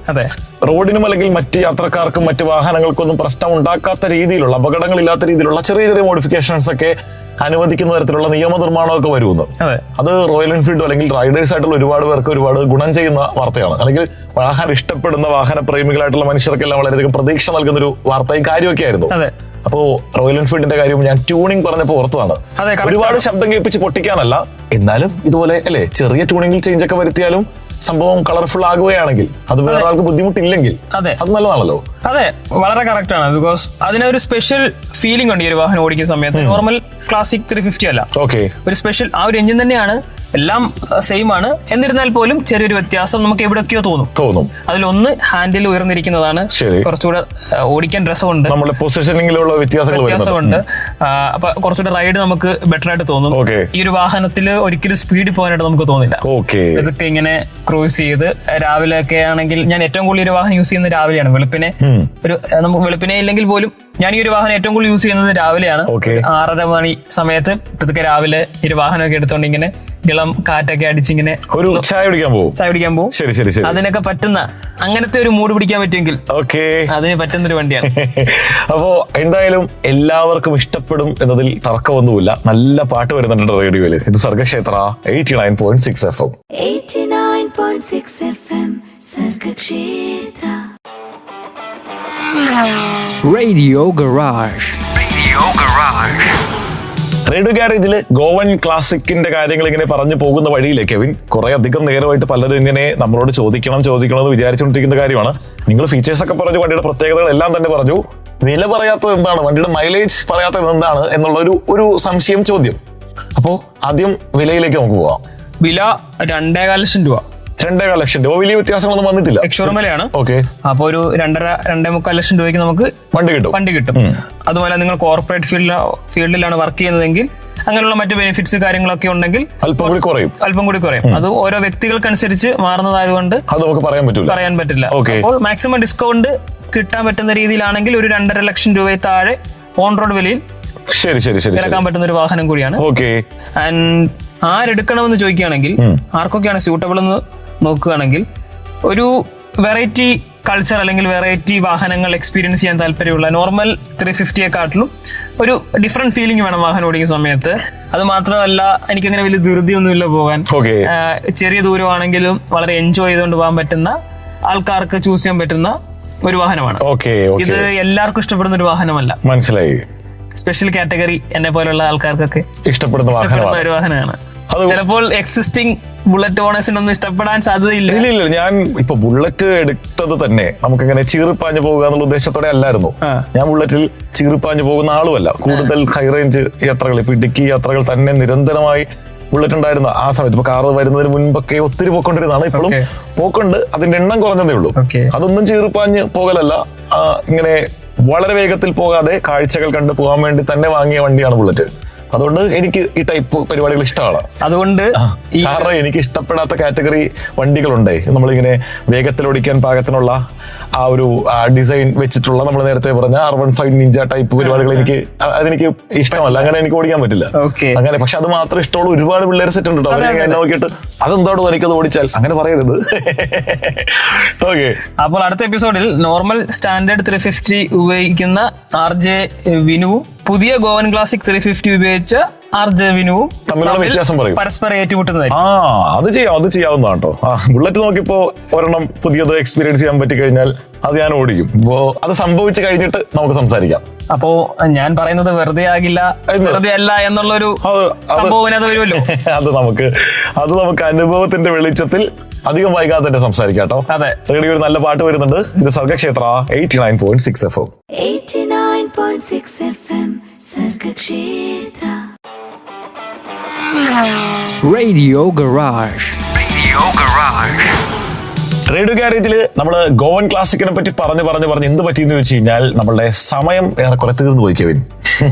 റോഡിനും അല്ലെങ്കിൽ മറ്റ് യാത്രക്കാർക്കും മറ്റ് വാഹനങ്ങൾക്കൊന്നും പ്രശ്നം ഉണ്ടാക്കാത്ത രീതിയിലുള്ള, അപകടങ്ങളില്ലാത്ത രീതിയിലുള്ള ചെറിയ ചെറിയ മോഡിഫിക്കേഷൻസ് ഒക്കെ അനുവദിക്കുന്ന തരത്തിലുള്ള നിയമനിർമ്മാണമൊക്കെ വരുമെന്ന്. അത് റോയൽ എൻഫീൽഡ് അല്ലെങ്കിൽ റൈഡേഴ്സ് ആയിട്ടുള്ള ഒരുപാട് പേർക്ക് ഒരുപാട് ഗുണം ചെയ്യുന്ന വാർത്തയാണ്. അല്ലെങ്കിൽ വാഹനം ഇഷ്ടപ്പെടുന്ന വാഹന പ്രേമികളായിട്ടുള്ള മനുഷ്യർക്കെല്ലാം വളരെയധികം പ്രതീക്ഷ നൽകുന്ന ഒരു വാർത്തയും കാര്യമൊക്കെ ആയിരുന്നു. അപ്പോ റോയൽ എൻഫീൽഡിന്റെ കാര്യം ഞാൻ ട്യൂണിംഗ് പറഞ്ഞപ്പോ ഓർത്തതാണ്. ഒരുപാട് ശബ്ദം കേൾപ്പിച്ച് പൊട്ടിക്കാനല്ല, എന്നാലും ഇതുപോലെ അല്ലെ ചെറിയ ട്യൂണിംഗിൽ ചേഞ്ച് ഒക്കെ വരുത്തിയാലും സംഭവം കളർഫുൾ ആകുകയാണെങ്കിൽ, അത് വേറെ ആൾക്ക് ബുദ്ധിമുട്ടില്ലെങ്കിൽ അത് നല്ലതാണല്ലോ. അതെ, വളരെ കറക്റ്റ് ആണ്. ബിക്കോസ് അതിനൊരു സ്പെഷ്യൽ ഫീലിംഗ് ഉണ്ട് ഈ ഒരു വാഹനം ഓടിക്കുന്ന സമയത്ത്. നോർമൽ ക്ലാസിക് 350 അല്ല, ഒരു സ്പെഷ്യൽ ആ ഒരു എഞ്ചിൻ തന്നെയാണ്, എല്ലാം സെയിം ആണ്. എന്നിരുന്നാൽ പോലും ചെറിയൊരു വ്യത്യാസം നമുക്ക് എവിടെയൊക്കെയോ തോന്നും. അതിലൊന്ന് ഹാൻഡിൽ ഉയർന്നിരിക്കുന്നതാണ്, കുറച്ചുകൂടെ ഓടിക്കാൻ രസമുണ്ട്, നമ്മുടെ പൊസിഷനിങ്ങിലുള്ള വ്യത്യാസമുണ്ട്. അപ്പൊ കുറച്ചുകൂടെ റൈഡ് നമുക്ക് ബെറ്റർ ആയിട്ട് തോന്നും. ഈ ഒരു വാഹനത്തിൽ ഒരിക്കലും സ്പീഡിൽ പോകാനായിട്ട് നമുക്ക് തോന്നില്ല. ഇതൊക്കെ ഇങ്ങനെ ക്രൂസ് ചെയ്ത് രാവിലെ ഒക്കെ ആണെങ്കിൽ, ഞാൻ ഏറ്റവും കൂടുതൽ ഒരു വാഹനം യൂസ് ചെയ്യുന്നത് രാവിലെയാണ്. നമുക്ക് വെളുപ്പിനെ ഇല്ലെങ്കിൽ പോലും ഞാൻ ഈ ഒരു വാഹനം ഏറ്റവും കൂടുതൽ യൂസ് ചെയ്യുന്നത് രാവിലെയാണ്. 6:30 മണി സമയത്ത് ഇതൊക്കെ രാവിലെ ഈ ഒരു വാഹനമൊക്കെ എടുത്തോണ്ട് ഇങ്ങനെ ഇളം കാറ്റൊക്കെ അടിച്ചിങ്ങനെ ഒരു ചായ കുടിക്കാൻ പോകും. അതിനൊക്കെ പറ്റുന്ന അങ്ങനത്തെ ഒരു മൂഡ് പിടിക്കാൻ പറ്റുമെങ്കിൽ അതിന് പറ്റുന്നൊരു വണ്ടിയാണ്. അപ്പോ എന്തായാലും എല്ലാവർക്കും ഇഷ്ടപ്പെടും എന്നതിൽ തർക്കമൊന്നുമില്ല. നല്ല പാട്ട് വരുന്നുണ്ട് റേഡിയോയില്. ഇത് Sargakshetra 89.6 FM. 89.6 FM Sargakshetra. Radio Garage. Radio ഗാരേജില് ഗോവൻ ക്ലാസിക്കിന്റെ കാര്യങ്ങൾ ഇങ്ങനെ പറഞ്ഞു പോകുന്ന വഴിയിലെ കെവിൻ, കുറെ അധികം നേരമായിട്ട് പലരും ഇങ്ങനെ നമ്മളോട് ചോദിക്കണം എന്ന് വിചാരിച്ചുകൊണ്ടിരിക്കുന്ന കാര്യമാണ്. നിങ്ങൾ ഫീച്ചേഴ്സ് ഒക്കെ പറഞ്ഞു, വണ്ടിയുടെ പ്രത്യേകതകൾ എല്ലാം തന്നെ പറഞ്ഞു, വില പറയാത്തത് എന്താണ്, വണ്ടിയുടെ മൈലേജ് പറയാത്തത് എന്താണ് എന്നുള്ള ഒരു സംശയം ചോദ്യം. അപ്പോ ആദ്യം വിലയിലേക്ക് നമുക്ക് പോവാം. വില 2.5 ലക്ഷം രൂപ. 2.5 ലക്ഷം രൂപ. വലിയ വ്യത്യാസങ്ങളൊന്നും വന്നിട്ടില്ല. എക്സ്ഷോറൂം വിലയാണ്. ഓക്കെ. അപ്പൊ ഒരു 2.5-2.25 ലക്ഷം രൂപയ്ക്ക് നമുക്ക് വണ്ടി കിട്ടും. അതുപോലെ നിങ്ങൾ കോർപ്പറേറ്റ് ഫീൽഡിലാണ് വർക്ക് ചെയ്യുന്നതെങ്കിൽ അങ്ങനെയുള്ള മറ്റു ബെനിഫിറ്റ്സ് കാര്യങ്ങളൊക്കെ ഉണ്ടെങ്കിൽ അല്പം കൂടി കുറയും. അത് ഓരോ വ്യക്തികൾക്കനുസരിച്ച് മാറുന്നതായതുകൊണ്ട് അത് നമുക്ക് പറയാൻ പറ്റില്ല. അപ്പോൾ മാക്സിമം ഡിസ്കൗണ്ട് കിട്ടാൻ പറ്റുന്ന രീതിയിലാണെങ്കിൽ ഒരു 2.5 ലക്ഷം രൂപയിൽ താഴെ ഓൺ റോഡ് വിലയിൽ ഇറക്കാൻ പറ്റുന്ന ഒരു വാഹനം കൂടിയാണ്. ആൻഡ് ആരെടുക്കണമെന്ന് ചോദിക്കുകയാണെങ്കിൽ, ആർക്കൊക്കെയാണ് സ്യൂട്ടബിൾ എന്ന് നോക്കുകയാണെങ്കിൽ, ഒരു വെറൈറ്റി കൾച്ചർ അല്ലെങ്കിൽ വെറൈറ്റി വാഹനങ്ങൾ എക്സ്പീരിയൻസ് ചെയ്യാൻ താല്പര്യമുള്ള നോർമൽ 350യെക്കാട്ടിലും ഒരു ഡിഫറെന്റ് ഫീലിംഗ് വേണം വാഹനം ഓടിക്കുന്ന സമയത്ത്. അത് മാത്രമല്ല, എനിക്കങ്ങനെ വലിയ ധൃതിയൊന്നുമില്ല പോകാൻ. ചെറിയ ദൂരമാണെങ്കിലും വളരെ എൻജോയ് ചെയ്തുകൊണ്ട് പോകാൻ പറ്റുന്ന ആൾക്കാർക്ക് ചൂസ് ചെയ്യാൻ പറ്റുന്ന ഒരു വാഹനമാണ്. ഇത് എല്ലാവർക്കും ഇഷ്ടപ്പെടുന്ന ഒരു വാഹനമല്ല. മനസ്സിലായി. സ്പെഷ്യൽ കാറ്റഗറി എന്നെ പോലുള്ള ആൾക്കാർക്കൊക്കെ ഇഷ്ടപ്പെടുന്ന ഒരു വാഹനമാണ്. ചിലപ്പോൾ എക്സിസ്റ്റിംഗ് ബുള്ളറ്റ് ഓണേഴ്സിനൊന്നും ഇഷ്ടപ്പെടാൻ സാധ്യതയില്ല. ഇല്ല, ഞാൻ ഇപ്പൊ ബുള്ളറ്റ് എടുത്തത് തന്നെ നമുക്കിങ്ങനെ ചീറിപ്പാഞ്ഞു പോകുക എന്നുള്ള ഉദ്ദേശത്തോടെ അല്ലായിരുന്നു. ഞാൻ ബുള്ളറ്റിൽ ചീറിപ്പാഞ്ഞു പോകുന്ന ആളുമല്ല. കൂടുതൽ ഹൈ റേഞ്ച് യാത്രകൾ, ഇപ്പൊ ഇടുക്കി യാത്രകൾ തന്നെ നിരന്തരമായി ബുള്ളറ്റ് ഉണ്ടായിരുന്നു ആ സമയത്ത്. ഇപ്പൊ കാറ് വരുന്നതിന് മുൻപൊക്കെ ഒത്തിരി പോയിക്കൊണ്ടിരുന്നതാണ്. ഇപ്പോഴും പോക്കുണ്ട്, അതിന്റെ എണ്ണം കുറഞ്ഞതേ ഉള്ളൂ. അതൊന്നും ചീറിപ്പാഞ്ഞ് പോകലല്ല, ഇങ്ങനെ വളരെ വേഗത്തിൽ പോകാതെ കാഴ്ചകൾ കണ്ട് പോകാൻ വേണ്ടി തന്നെ വാങ്ങിയ വണ്ടിയാണ് ബുള്ളറ്റ്. അതുകൊണ്ട് എനിക്ക് ഈ ടൈപ്പ് പരിപാടികൾ ഇഷ്ടമാണ്. അതുകൊണ്ട് കാരണം എനിക്ക് ഇഷ്ടപ്പെടാത്ത കാറ്റഗറി വണ്ടികളുണ്ടേ. നമ്മളിങ്ങനെ വേഗത്തിൽ ഓടിക്കാൻ പാകത്തിനുള്ള ആ ഒരു ഡിസൈൻ വെച്ചിട്ടുള്ള, നമ്മൾ നേരത്തെ പറഞ്ഞ R15 നിഞ്ച ടൈപ്പ് പരിപാടികൾ അതെനിക്ക് ഇഷ്ടമല്ല. അങ്ങനെ എനിക്ക് ഓടിക്കാൻ പറ്റില്ല അങ്ങനെ. പക്ഷെ അത് മാത്രമേ ഇഷ്ടമുള്ളൂ. ഒരുപാട് പിള്ളേർ സെറ്റ് ഉണ്ട് കേട്ടോ. എന്നെ നോക്കിയിട്ട് അതെന്താണോ എനിക്കത് ഓടിച്ചാൽ, അങ്ങനെ പറയരുത്. ഓക്കെ. അപ്പോൾ അടുത്ത എപ്പിസോഡിൽ നോർമൽ സ്റ്റാൻഡേർഡ് 350 ഉപയോഗിക്കുന്ന RJ വിനുവും പുതിയ ഗോവൻ ക്ലാസിക് 350 ഉപയോഗിച്ച RJ വിനുവും തമ്മിലുള്ള വ്യത്യാസം പറയും, പരസ്പരം ഏറ്റുമുട്ടുന്നതായിരിക്കും. അത് ചെയ്യാവുന്നതാണ് കേട്ടോ. ബുള്ളറ്റ് നോക്കിയപ്പോ ഒരെണ്ണം പുതിയത് എക്സ്പീരിയൻസ് ചെയ്യാൻ പറ്റി കഴിഞ്ഞാൽ അത് ഞാൻ ഓടിക്കും. ഇപ്പോ അത് സംഭവിച്ചു കഴിഞ്ഞിട്ട് നമുക്ക് സംസാരിക്കാം. അപ്പോ ഞാൻ പറയുന്നത് വെറുതെ ആകില്ല, വെറുതെ അല്ല എന്നുള്ളൊരു സംഭവം അത് വരുമല്ലോ. അത് നമുക്ക് അനുഭവത്തിന്റെ വെളിച്ചത്തിൽ അധികം വൈകാതെ തന്നെ സംസാരിക്കാം കേട്ടോ. അതെ, റേഡിയോ ഒരു നല്ല പാട്ട് വരുന്നുണ്ട്. ഇത് Sargakshetra 89.6 FM. 89.6 FM Sargakshetra. Radio Garage. Radio ഗാരേജില് നമ്മള് ഗോവൻ ക്ലാസിക്കിനെ പറ്റി പറഞ്ഞ് എന്ത് പറ്റിയെന്ന് ചോദിച്ചു കഴിഞ്ഞാൽ നമ്മളുടെ സമയം ഏറെക്കുറെ തീർന്നു പോയി കെവിൻ.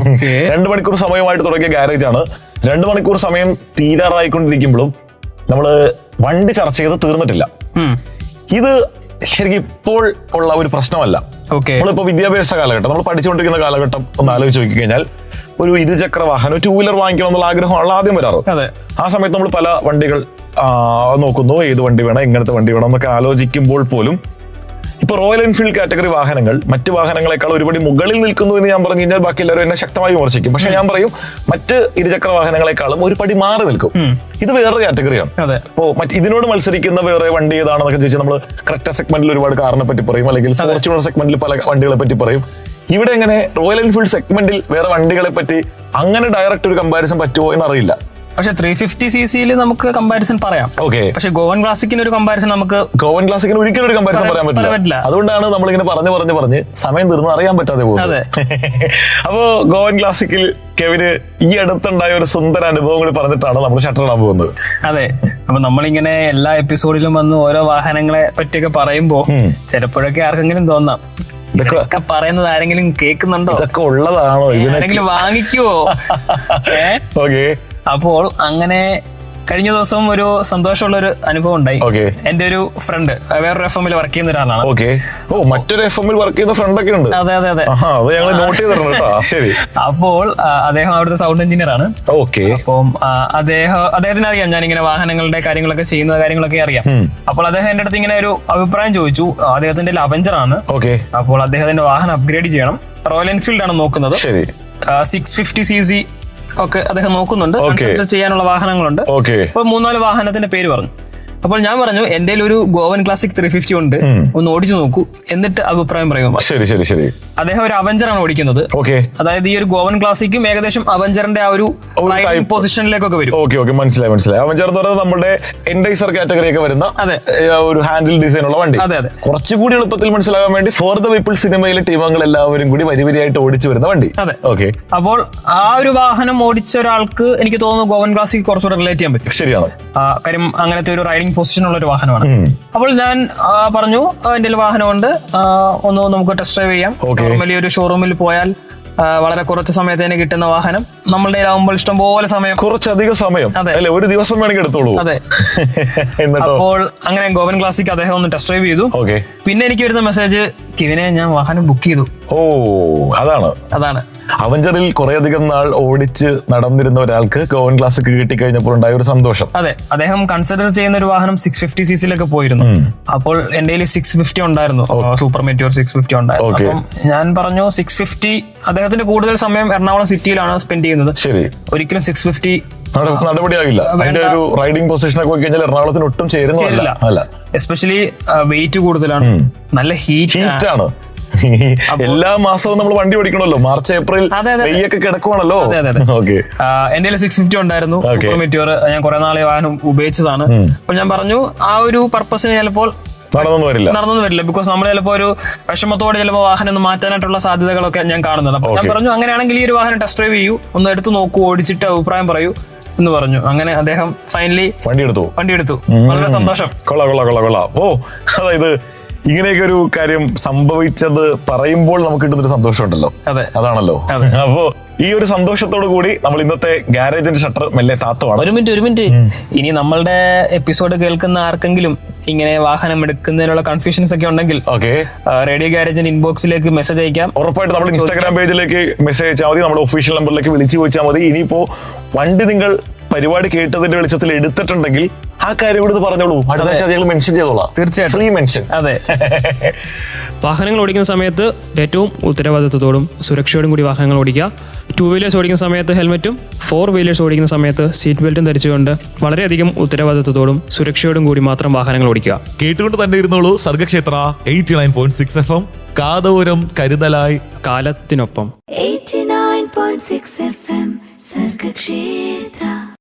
2 മണിക്കൂർ സമയമായിട്ട് തുടങ്ങിയ ഗാരേജ് ആണ്. 2 മണിക്കൂർ സമയം തീരാറായിക്കൊണ്ടിരിക്കുമ്പോഴും നമ്മള് വണ്ടി ചർച്ച ചെയ്ത് തീർന്നിട്ടില്ല. ഇത് ശരിക്കും ഇപ്പോൾ ഉള്ള ഒരു പ്രശ്നമല്ല. നമ്മളിപ്പോ വിദ്യാഭ്യാസ കാലഘട്ടം, നമ്മൾ പഠിച്ചുകൊണ്ടിരിക്കുന്ന കാലഘട്ടം ഒന്ന് ആലോചിച്ച് നോക്കി കഴിഞ്ഞാൽ ഒരു ഇരുചക്ര വാഹനം, 2 വീലർ വാങ്ങിക്കണം എന്നുള്ള ആഗ്രഹമാണ് ആദ്യം വരാറ്. ആ സമയത്ത് നമ്മൾ പല വണ്ടികൾ നോക്കുന്നു, ഏത് വണ്ടി വേണം, എങ്ങനത്തെ വണ്ടി വേണം എന്നൊക്കെ ആലോചിക്കുമ്പോൾ പോലും ഇപ്പൊ റോയൽ എൻഫീൽഡ് കാറ്റഗറി വാഹനങ്ങൾ മറ്റ് വാഹനങ്ങളെക്കാൾ ഒരുപടി മുകളിൽ നിൽക്കുന്നു എന്ന് ഞാൻ പറഞ്ഞു കഴിഞ്ഞാൽ ബാക്കി എല്ലാവരും എന്നെ ശക്തമായി വിമർശിക്കും. പക്ഷെ ഞാൻ പറയും മറ്റ് ഇരുചക്ര വാഹനങ്ങളെക്കാളും ഒരു പടി മാറി നിൽക്കും. ഇത് വേറൊരു കാറ്റഗറിയാണ്. അപ്പോ ഇതിനോട് മത്സരിക്കുന്ന വേറെ വണ്ടി ഏതാണെന്നൊക്കെ ചോദിച്ചാൽ നമ്മൾ ക്രെറ്റ സെഗ്മെന്റിൽ ഒരുപാട് കാറിനെ പറ്റി പറയും, അല്ലെങ്കിൽ ഫോർച്യൂണർ സെഗ്മെന്റിൽ പല വണ്ടികളെ പറ്റി പറയും. ഇവിടെ എങ്ങനെ റോയൽ എൻഫീൽഡ് സെഗ്മെന്റിൽ വേറെ വണ്ടികളെ പറ്റി അങ്ങനെ ഡയറക്റ്റ് ഒരു കമ്പാരിസൺ പറ്റുമോ എന്നറിയില്ല. പക്ഷെ 350cc നമുക്ക് കമ്പാരിസൺ പറയാം. പക്ഷെ ഗോവൻ ക്ലാസിക്കിന് ഒരു കമ്പാരിസൺ ഒരിക്കലും ഒരു കമ്പാരിസൺ പറയാൻ പറ്റില്ല. അതുകൊണ്ടാണ് നമ്മളിങ്ങനെ പറഞ്ഞ് സമയം തീർന്നു അറിയാൻ പറ്റാതെ പോകുന്നത്. അപ്പോ ഗോവൻ ക്ലാസിക്കിൽ കെവിന് ഈ അടുത്തുണ്ടായ ഒരു സുന്ദര അനുഭവം കൂടി പറഞ്ഞിട്ടാണ് നമ്മൾ ഷട്ടർ ഇടാൻ പോകുന്നത്. അതെ, അപ്പൊ നമ്മളിങ്ങനെ എല്ലാ എപ്പിസോഡിലും വന്ന് ഓരോ വാഹനങ്ങളെ പറ്റിയൊക്കെ പറയുമ്പോ ചിലപ്പോഴൊക്കെ ആർക്കെങ്കിലും തോന്നാം ഇതൊക്കെ പറയുന്നത് ആരെങ്കിലും കേൾക്കുന്നുണ്ടോ, ഇതൊക്കെ ഉള്ളതാണോ, ആരെങ്കിലും വാങ്ങിക്കുവോ. അപ്പോൾ അങ്ങനെ കഴിഞ്ഞ ദിവസം ഒരു സന്തോഷമുള്ള ഒരു അനുഭവം ഉണ്ടായി. എന്റെ ഒരു ഫ്രണ്ട് വേറൊരു FM-ൽ വർക്ക് ചെയ്യുന്ന ഒരാളാണ്. മറ്റൊരു FM-ൽ വർക്ക് ചെയ്യുന്ന ഫ്രണ്ട് ഒക്കെ ഉണ്ട്. അതെ. അപ്പോൾ അദ്ദേഹം അവിടുത്തെ സൗണ്ട് എഞ്ചിനീയർ ആണ്. അപ്പം അദ്ദേഹത്തിന് അറിയാം ഞാനിങ്ങനെ വാഹനങ്ങളുടെ കാര്യങ്ങളൊക്കെ ചെയ്യുന്ന കാര്യങ്ങളൊക്കെ അറിയാം. അപ്പോൾ അദ്ദേഹം എന്റെ അടുത്ത് ഇങ്ങനെ ഒരു അഭിപ്രായം ചോദിച്ചു. അദ്ദേഹത്തിന്റെ അവഞ്ചർ ആണ്. അപ്പോൾ അദ്ദേഹത്തിന്റെ വാഹനം അപ്ഗ്രേഡ് ചെയ്യണം. റോയൽ എൻഫീൽഡ് ആണ് നോക്കുന്നത്. 650cc ഒക്കെ അദ്ദേഹം നോക്കുന്നുണ്ട്. ചെയ്യാനുള്ള വാഹനങ്ങളുണ്ട്. അപ്പൊ 3-4 വാഹനത്തിന്റെ പേര് പറഞ്ഞു. അപ്പോൾ ഞാൻ പറഞ്ഞു എന്റെ ഒരു ഗോവൻ ക്ലാസിക് 350 ഉണ്ട്, ഒന്ന് ഓടിച്ചു നോക്കൂ, എന്നിട്ട് അഭിപ്രായം പറയുമോ. ശരി. അദ്ദേഹം ഒരു അവഞ്ചറാണ് ഓടിക്കുന്നത്. അതായത് ഈ ഒരു ഗോവൻ ക്ലാസിക്കും ഏകദേശം അവഞ്ചറിന്റെ ആ ഒരു പൊസിഷനിലേക്കൊക്കെ വരും. ഓക്കെ മനസ്സിലായി. അവഞ്ചർ എന്ന് പറയുന്നത് നമ്മുടെ എൻഡൈസർ കാറ്റഗറി ഒക്കെ വരുന്ന ഒരു ഹാൻഡിൽ ഡിസൈൻ ഉള്ള വണ്ടി. അതെ കുറച്ചുകൂടി എളുപ്പത്തിൽ മനസ്സിലാകാൻ വേണ്ടി ഫോർ ദ പീപ്പിൾ സിനിമയിലെ ടീമംഗങ്ങൾ എല്ലാവരും കൂടി വരിവരിയായിട്ട് ഓടിച്ചു വരുന്ന വണ്ടി. അതെ. ഓക്കെ. അപ്പോൾ ആ ഒരു വാഹനം ഓടിച്ച ഒരാൾക്ക് എനിക്ക് തോന്നുന്നു ഗോവൻ ക്ലാസിക് കുറച്ചുകൂടെ റിലേറ്റ് ചെയ്യാൻ പറ്റും. ശരിയാണ്. കാര്യം അങ്ങനത്തെ ഒരു റൈഡിംഗ് പൊസിഷൻ ഉള്ള ഒരു വാഹനമാണ്. അപ്പോൾ ഞാൻ പറഞ്ഞു എന്റെ വാഹനമുണ്ട്, ഒന്ന് നമുക്ക് ടെസ്റ്റ് ഡ്രൈവ് ചെയ്യാം. നോർമലി ഒരു ഷോറൂമിൽ പോയാൽ വളരെ കുറച്ച് സമയത്തേന് കിട്ടുന്ന വാഹനം നമ്മളുടെ ആകുമ്പോൾ ഇഷ്ടംപോലെ സമയം, കുറച്ചധികം സമയം, അല്ലെ ഒരു ദിവസം വേണമെങ്കിൽ എടുത്തോളൂ. അതെ. അപ്പോൾ അങ്ങനെ ഗോവൻ ക്ലാസിക് അദ്ദേഹം ഒന്ന് ടെസ്റ്റ് ഡ്രൈവ് ചെയ്തു. പിന്നെ എനിക്ക് വരുന്ന മെസ്സേജ്, കിവിനെ ഞാൻ വാഹനം ബുക്ക് ചെയ്തു. അതാണ് അവഞ്ചറിൽ കുറേയധികം നാൾ ഓടിച്ച് നടന്നിരുന്ന ഒരാൾക്ക് ഗോവൻ ക്ലാസിക് കിട്ടിക്കഴിഞ്ഞപ്പോൾ ഉണ്ടായ ഒരു സന്തോഷം. അതെ, അദ്ദേഹം കൺസിഡർ ചെയ്യുന്ന ഒരു വാഹനം 650 cc പോയിരുന്നു. അപ്പോൾ എന്റെ 650 ഉണ്ടായിരുന്നു, സൂപ്പർ മെറ്റിയോർ 650 ഉണ്ടായിരുന്നു. അപ്പം ഞാൻ പറഞ്ഞു 650, അദ്ദേഹത്തിന്റെ കൂടുതൽ സമയം എറണാകുളം സിറ്റിയിലാണ് സ്പെൻഡ് ചെയ്യുന്നത്. ശരി. ഒരിക്കലും 650 നടപടിയാകില്ല. അതിന്റെ ഒരു റൈഡിംഗ് പൊസിഷനൊക്കെ പോയി കഴിഞ്ഞാൽ എറണാകുളത്തിന് ഒട്ടും ചേരുന്നില്ല. എസ്പെഷ്യലി വെയിറ്റ് കൂടുതലാണ്, നല്ല ഹീറ്റ് ആണ്. എല്ലാ മാസവും നമ്മൾ വണ്ടി ഓടിക്കണല്ലോ, മാർച്ച് ഏപ്രിൽ മെയ്യൊക്കെ കിടക്കുവാണല്ലോ. എന്റെ 650 ഉണ്ടായിരുന്നു, സൂപ്പർ മെറ്റിയോർ. ഞാൻ കുറെ നാളെ വാഹനം ഉപയോഗിച്ചതാണ്. അപ്പോൾ ഞാൻ പറഞ്ഞു ആ ഒരു പർപ്പസിന് ചിലപ്പോൾ നടന്നു വരില്ല. ബിക്കോസ് നമ്മൾ ചിലപ്പോൾ ഒരു വിഷമത്തോടെ ചിലപ്പോൾ വാഹനം ഒന്ന് മാറ്റാനായിട്ടുള്ള സാധ്യതകളൊക്കെ ഞാൻ കാണുന്നുണ്ട്. അപ്പൊ ഞാൻ പറഞ്ഞു അങ്ങനെയാണെങ്കിൽ ഈ ഒരു വാഹനം ടെസ്റ്റ് ഡ്രൈവ് ചെയ്യൂ, ഒന്ന് എടുത്ത് നോക്കൂ, ഓടിച്ചിട്ട് അഭിപ്രായം പറയൂ എന്ന് പറഞ്ഞു. അങ്ങനെ അദ്ദേഹം ഫൈനലി വണ്ടി എടുത്തു. വളരെ സന്തോഷം. കൊള്ളാം. അതായത് ഇങ്ങനെയൊക്കെ ഒരു കാര്യം സംഭവിച്ചത് പറയുമ്പോൾ നമുക്ക് കിട്ടുന്നൊരു സന്തോഷമുണ്ടല്ലോ, അതാണല്ലോ. അപ്പോ ഈ ഒരു സന്തോഷത്തോടു കൂടി നമ്മൾ ഇന്നത്തെ ഗാരേജിന്റെ ഷട്ടർ മെല്ലെ താത്തുവാണ്. ഒരു മിനിറ്റ്. ഇനി നമ്മളുടെ എപ്പിസോഡ് കേൾക്കുന്ന ആർക്കെങ്കിലും ഇങ്ങനെ വാഹനം എടുക്കുന്നതിനുള്ള കൺഫ്യൂഷൻസ് ഒക്കെ ഉണ്ടെങ്കിൽ റേഡിയോ ഗാരേജിന്റെ ഇൻബോക്സിലേക്ക് മെസ്സേജ് അയക്കാം. ഉറപ്പായിട്ട് നമ്മൾ ഇൻസ്റ്റാഗ്രാം പേജിലേക്ക് മെസ്സേജ് അയച്ചാൽ മതി, നമ്മുടെ ഒഫീഷ്യൽ നമ്പറിലേക്ക് വിളിച്ചു ചോദിച്ചാൽ മതി. ഇനിയിപ്പോ വണ്ടി നിങ്ങൾ പരിപാടി കേട്ടതിന്റെ വെളിച്ചത്തിൽ എടുത്തിട്ടുണ്ടെങ്കിൽ ആ കാര്യം കൂടി പറഞ്ഞോളൂ, അടുത്ത ആഴ്ച ഞങ്ങൾ മെൻഷൻ ചെയ്തോളാം. തീർച്ചയായിട്ടും ഫ്രീ മെൻഷൻ. അതെ. വാഹനങ്ങൾ ഓടിക്കുന്ന സമയത്ത് ഏറ്റവും ഉത്തരവാദിത്വത്തോടും സുരക്ഷയോടും കൂടി വാഹനങ്ങൾ ഓടിക്കുക. 2 വീലേഴ്സ് ഓടിക്കുന്ന സമയത്ത് ഹെൽമെറ്റും 4 വീലേഴ്സ് ഓടിക്കുന്ന സമയത്ത് സീറ്റ് ബെൽറ്റും ധരിച്ചുകൊണ്ട് വളരെയധികം ഉത്തരവാദിത്വത്തോടും സുരക്ഷയോടും കൂടി മാത്രം വാഹനങ്ങൾ ഓടിക്കുക. കേട്ടുകൊണ്ട് തന്നെ ഇരുന്നോളൂ സർഗക്ഷേത്ര 89.6 FM. കാതോരം കരുതലായി കാലത്തിനൊപ്പം. 89.6 FM സർഗക്ഷേത്ര.